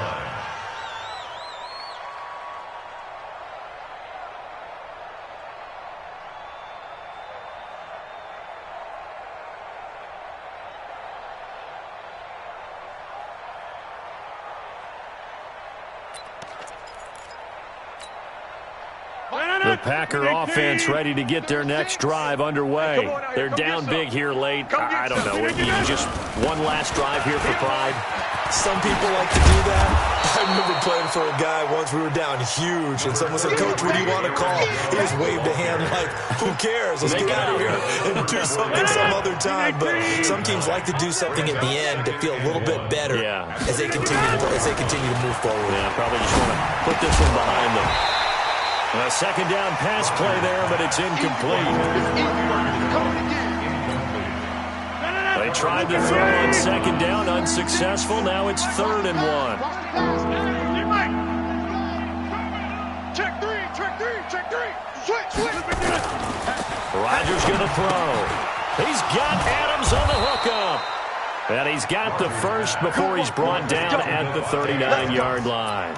The Packer offense ready to get their next drive underway. They're down big here late. I don't know. Just one last drive here for pride. Some people like to do that. I remember playing for a guy once. We were down huge, and someone said, "Coach, what do you want to call?" He just waved a hand like, "Who cares? Let's get out of here and do something some other time." But some teams like to do something at the end to feel a little bit better as they continue to move forward. Yeah, probably just want to put this one behind them. A second down pass play there, but it's incomplete. They tried to throw on second down, unsuccessful. Now it's 3rd and 1. Check three. Switch. Rodgers going to throw. He's got Adams on the hookup. And he's got the first before he's brought down at the 39-yard line.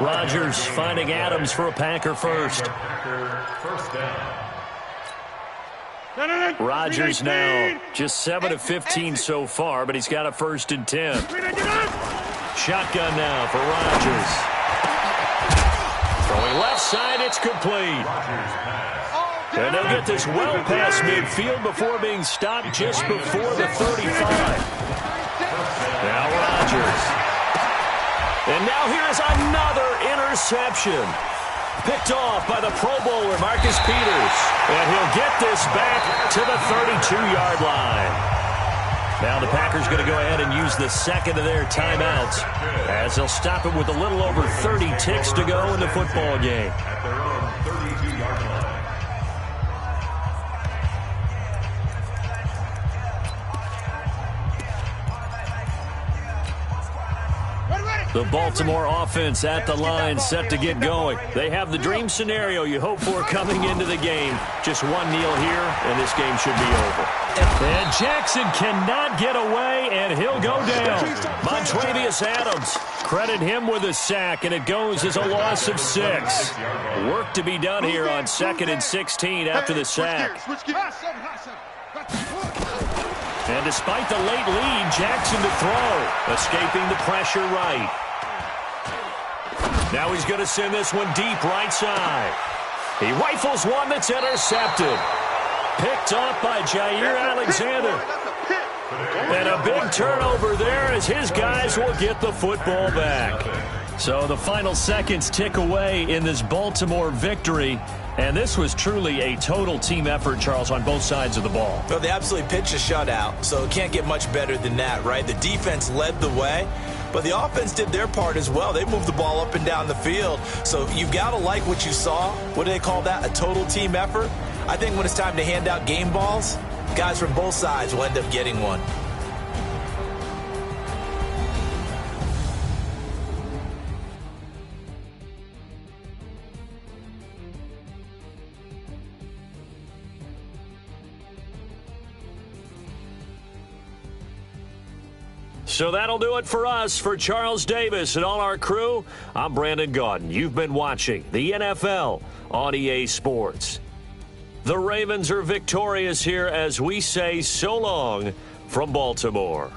Rodgers finding Adams for a Packer first. Rodgers now just 7 of 15 so far, but he's got a 1st and 10. Shotgun now for Rodgers. Throwing left side, it's complete. And they'll get this well past midfield before being stopped just before the 35. Now Rodgers. And now here's another interception. Picked off by the Pro Bowler, Marcus Peters. And he'll get this back to the 32-yard line. Now the Packers going to go ahead and use the second of their timeouts as they'll stop it with a little over 30 ticks to go in the football game. At their own 32-yard line. The Baltimore offense at the line, set to get going. They have the dream scenario you hope for coming into the game. Just one kneel here, and this game should be over. And Jackson cannot get away, and he'll go down. Montravius Adams, credit him with a sack, and it goes as a loss of 6. Work to be done here on 2nd and 16 after the sack. And despite the late lead, Jackson to throw, escaping the pressure right. Now he's going to send this one deep right side. He rifles one that's intercepted. Picked up by Jair Alexander. And a big turnover there as his guys will get the football back. So the final seconds tick away in this Baltimore victory. And this was truly a total team effort, Charles, on both sides of the ball. Well, they absolutely pitched a shutout, so it can't get much better than that, right? The defense led the way, but the offense did their part as well. They moved the ball up and down the field, so you've got to like what you saw. What do they call that? A total team effort? I think when it's time to hand out game balls, guys from both sides will end up getting one. So that'll do it for us. For Charles Davis and all our crew, I'm Brandon Gaudin. You've been watching the NFL on EA Sports. The Ravens are victorious here as we say so long from Baltimore.